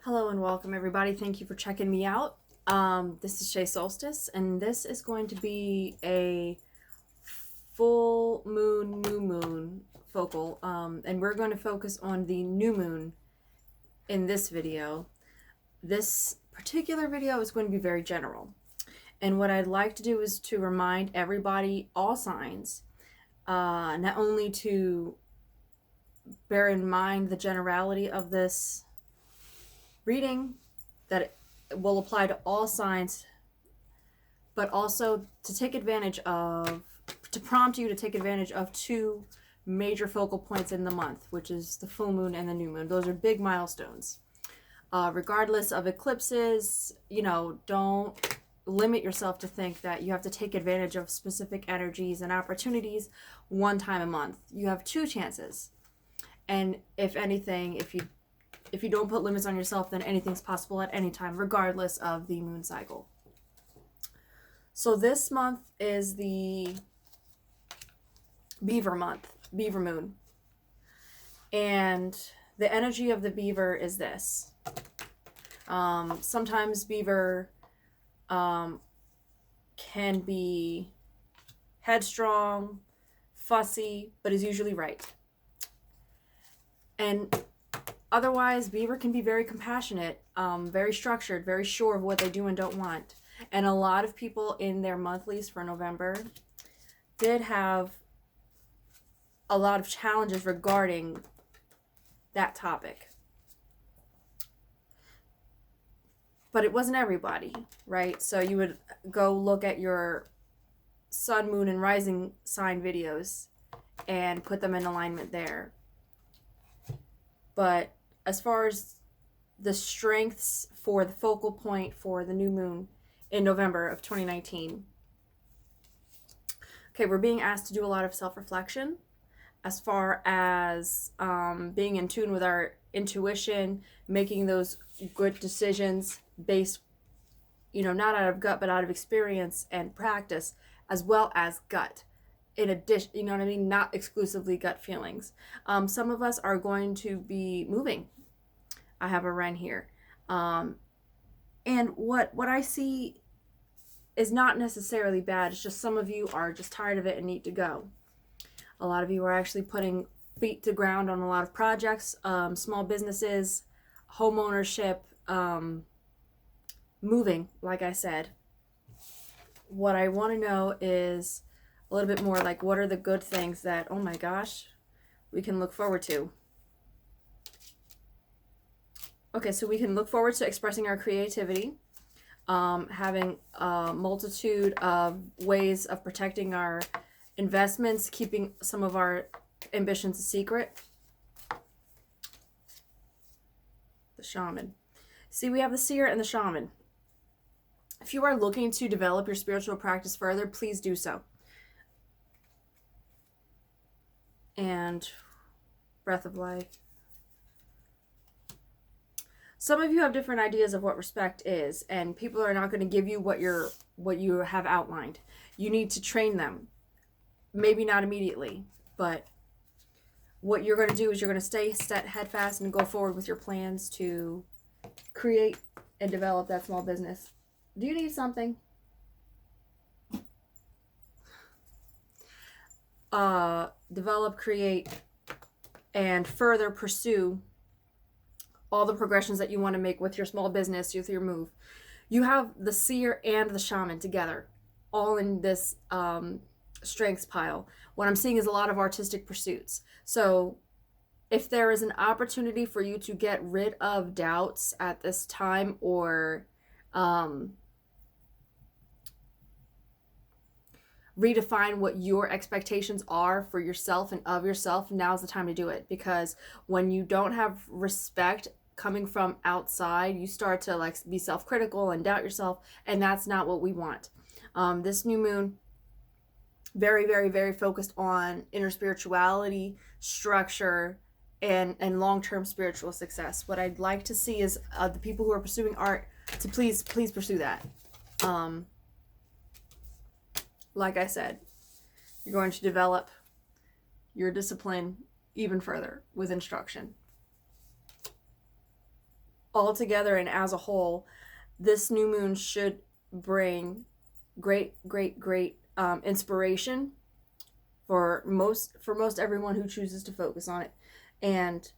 Hello and welcome everybody. Thank you for checking me out. This is ShaySolstice, and this is going to be a full moon, new moon focal, and we're going to focus on the new moon in this video. This particular video is going to be very general, and what I'd like to do is to remind everybody, all signs, not only to bear in mind the generality of this reading, that it will apply to all signs, but also to take advantage of, to prompt you to take advantage of two major focal points in the month, which is the full moon and the new moon. Those are big milestones. Regardless of eclipses, don't limit yourself to think that you have to take advantage of specific energies and opportunities one time a month. You have two chances. And if anything, if you don't put limits on yourself, then anything's possible at any time, regardless of the moon cycle. So this month is the beaver month, beaver moon. And the energy of the beaver is this. Sometimes beaver can be headstrong, fussy, but is usually right. And otherwise, beaver can be very compassionate, very structured, very sure of what they do and don't want. And a lot of people in their monthlies for November did have a lot of challenges regarding that topic. But it wasn't everybody, right? So you would go look at your sun, moon, and rising sign videos and put them in alignment there. But as far as the strengths for the focal point for the new moon in November of 2019, okay, we're being asked to do a lot of self-reflection as far as being in tune with our intuition, making those good decisions based, not out of gut, but out of experience and practice, as well as gut. In addition, you know what I mean? Not exclusively gut feelings. Some of us are going to be moving. I have a wren here. And what I see is not necessarily bad. It's just some of you are just tired of it and need to go. A lot of you are actually putting feet to ground on a lot of projects, small businesses, home ownership, moving, like I said. What I want to know is a little bit more like, what are the good things that, oh my gosh, we can look forward to? Okay, so we can look forward to expressing our creativity, having a multitude of ways of protecting our investments, keeping some of our ambitions a secret. The shaman. See, we have the seer and the shaman. If you are looking to develop your spiritual practice further, please do so. And breath of life. Some of you have different ideas of what respect is, and people are not going to give you what you have outlined. You need to train them. Maybe not immediately, but what you're going to do is you're going to stay headfast and go forward with your plans to create and develop that small business. Do you need something? Develop, create, and further pursue all the progressions that you want to make with your small business, with your move. You have the seer and the shaman together, all in this strengths pile. What I'm seeing is a lot of artistic pursuits. So if there is an opportunity for you to get rid of doubts at this time, or redefine what your expectations are for yourself and of yourself, now's the time to do it. Because when you don't have respect coming from outside, you start to be self-critical and doubt yourself, and that's not what we want. This new moon, very, very, very focused on inner spirituality, structure, and long-term spiritual success. What I'd like to see is the people who are pursuing art to please pursue that. Like I said, you're going to develop your discipline even further with instruction. all together and as a whole, this new moon should bring great inspiration for most everyone who chooses to focus on it, and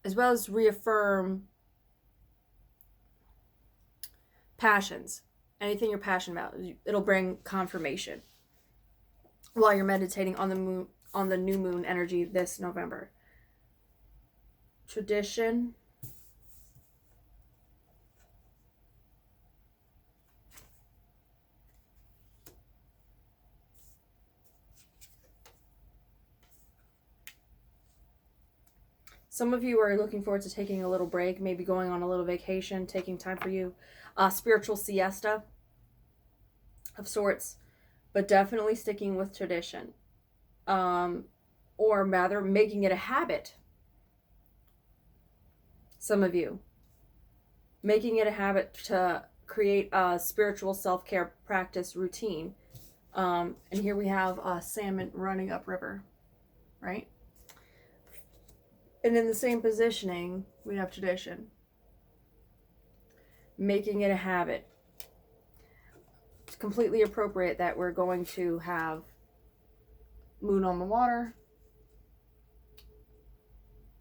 as well as reaffirm passions. Anything you're passionate about, it'll bring confirmation while you're meditating on the moon, on the new moon energy this November. Tradition. Some of you are looking forward to taking a little break, maybe going on a little vacation, taking time for you. Spiritual siesta of sorts, but definitely sticking with tradition. Or rather, making it a habit. Some of you. Making it a habit to create a spiritual self-care practice routine. And here we have a salmon running upriver, right? And in the same positioning, we have tradition. Making it a habit. It's completely appropriate that we're going to have moon on the water.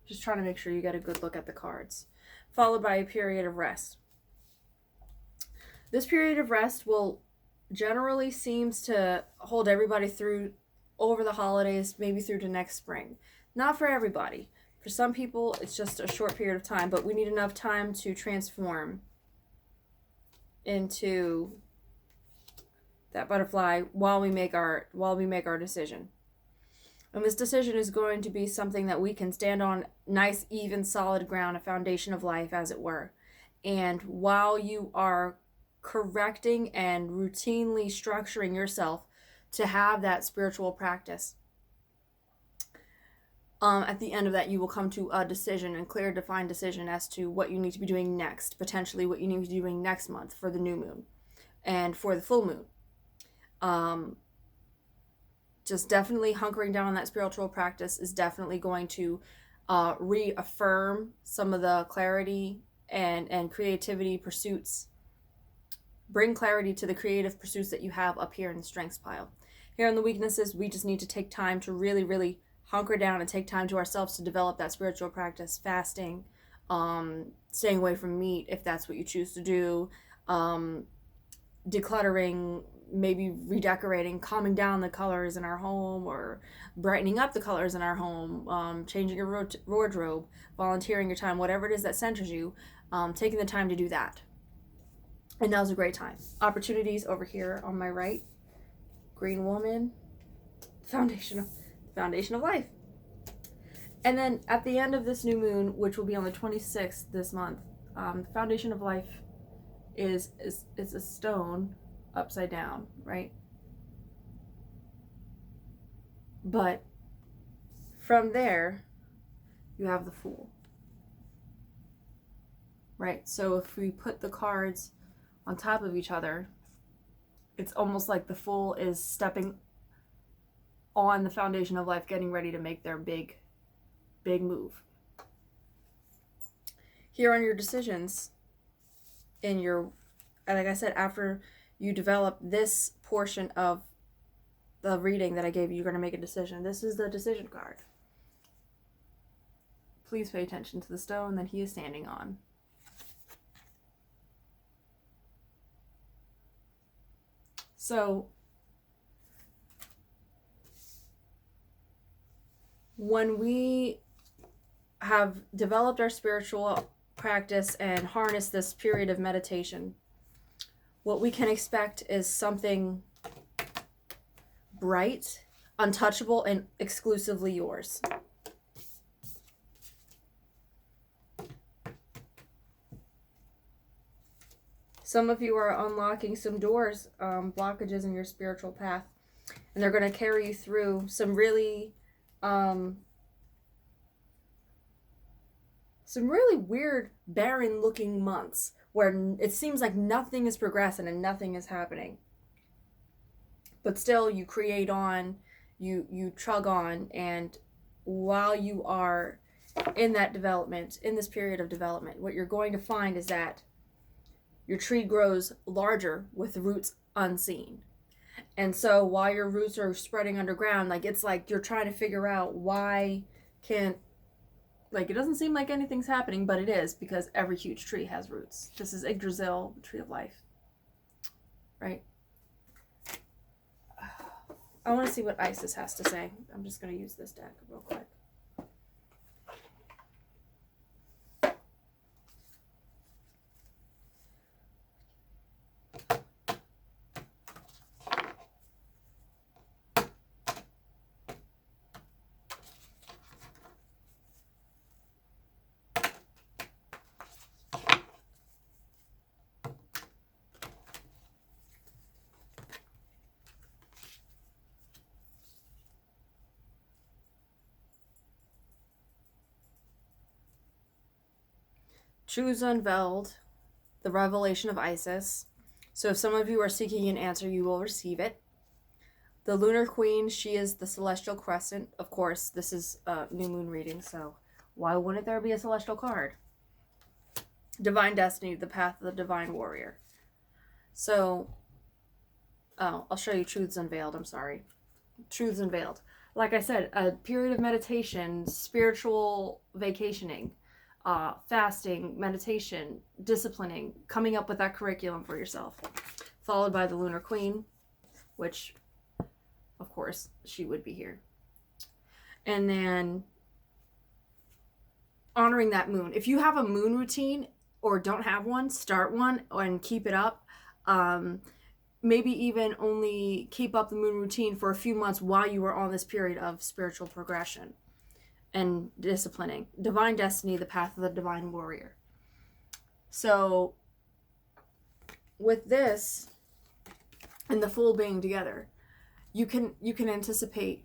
Just trying to make sure you get a good look at the cards. Followed by a period of rest. This period of rest will generally seems to hold everybody through over the holidays, maybe through to next spring. Not for everybody. For some people, it's just a short period of time, but we need enough time to transform into that butterfly while we make our decision. And this decision is going to be something that we can stand on nice, even, solid ground, a foundation of life, as it were. And while you are correcting and routinely structuring yourself to have that spiritual practice, at the end of that, you will come to a decision, and clear, defined decision as to what you need to be doing next, potentially what you need to be doing next month for the new moon and for the full moon. Just definitely hunkering down on that spiritual practice is definitely going to reaffirm some of the clarity and creativity pursuits. Bring clarity to the creative pursuits that you have up here in the strengths pile. Here in the weaknesses, we just need to take time to really hunker down and take time to ourselves to develop that spiritual practice. Fasting, staying away from meat if that's what you choose to do, decluttering, maybe redecorating, calming down the colors in our home, or brightening up the colors in our home, changing your wardrobe, volunteering your time, whatever it is that centers you, taking the time to do that. And now's a great time. Opportunities over here on my right. Green woman, foundation of life. And then at the end of this new moon, which will be on the 26th this month, the foundation of life is a stone upside down, right? But from there, you have the Fool, right? So if we put the cards on top of each other, it's almost like the Fool is stepping on the foundation of life, getting ready to make their big move. Here on your decisions, like I said, after you develop this portion of the reading that I gave you, you're going to make a decision. This is the decision card. Please pay attention to the stone that he is standing on. So, when we have developed our spiritual practice and harnessed this period of meditation, what we can expect is something bright, untouchable, and exclusively yours. Some of you are unlocking some doors, blockages in your spiritual path, and they're going to carry you through some really weird, barren-looking months where it seems like nothing is progressing and nothing is happening. But still, you create on, you chug on, and while you are in that development, in this period of development, what you're going to find is that your tree grows larger with roots unseen. And so while your roots are spreading underground, like it's like you're trying to figure out why can't, like it doesn't seem like anything's happening, but it is, because every huge tree has roots. This is Yggdrasil, the tree of life. Right? I want to see what Isis has to say. I'm just going to use this deck real quick. Truths unveiled, the revelation of Isis. So if some of you are seeking an answer, you will receive it. The Lunar Queen, she is the celestial crescent. Of course, this is a new moon reading, so why wouldn't there be a celestial card? Divine destiny, the path of the divine warrior. So, I'll show you truths unveiled, I'm sorry. Truths unveiled. Like I said, a period of meditation, spiritual vacationing, fasting, meditation, disciplining, coming up with that curriculum for yourself. Followed by the Lunar Queen, which, of course, she would be here. And then honoring that moon. If you have a moon routine or don't have one, start one and keep it up. Maybe even only keep up the moon routine for a few months while you are on this period of spiritual progression and disciplining. Divine destiny, the path of the divine warrior. So with this and the full being together, you can anticipate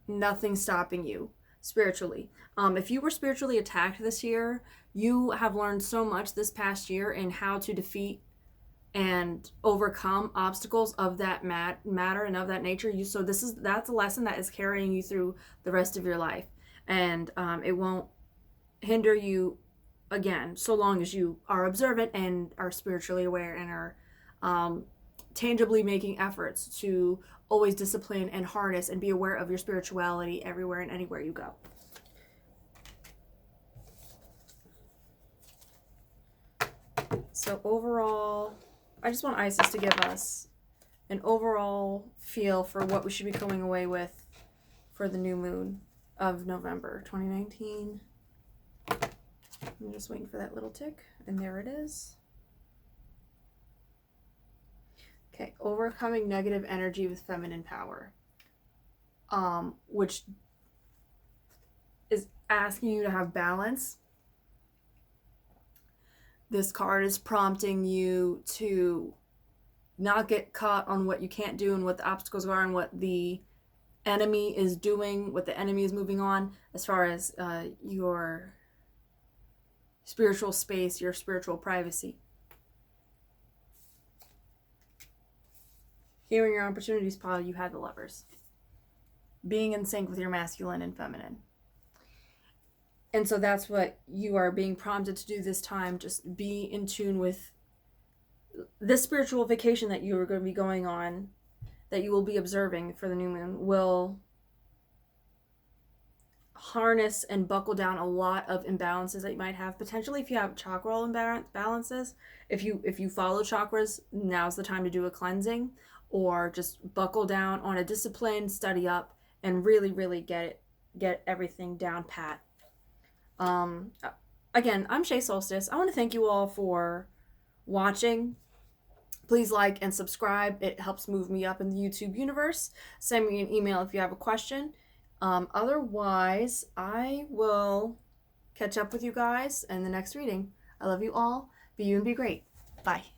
nothing stopping you spiritually. If you were spiritually attacked this year, you have learned so much this past year in how to defeat and overcome obstacles of that matter and of that nature. That's a lesson that is carrying you through the rest of your life. And it won't hinder you again, so long as you are observant and are spiritually aware and are tangibly making efforts to always discipline and harness and be aware of your spirituality everywhere and anywhere you go. So overall, I just want Isis to give us an overall feel for what we should be coming away with for the new moon of November 2019. I'm just waiting for that little tick, and there it is. Okay, overcoming negative energy with feminine power, which is asking you to have balance. This card is prompting you to not get caught on what you can't do and what the obstacles are and what the enemy is doing, what the enemy is moving on as far as your spiritual space, your spiritual privacy. Hearing your opportunities pile, you had the Lovers. Being in sync with your masculine and feminine. And so that's what you are being prompted to do this time. Just be in tune with this spiritual vacation that you are going to be going on, that you will be observing for the new moon, will harness and buckle down a lot of imbalances that you might have. Potentially if you have chakral imbalances, if you follow chakras, now's the time to do a cleansing, or just buckle down on a discipline, study up, and really get everything down pat. Again, I'm ShaySolstice. I want to thank you all for watching. Please like and subscribe. It helps move me up in the YouTube universe. Send me an email if you have a question. Otherwise, I will catch up with you guys in the next reading. I love you all. Be you and be great. Bye.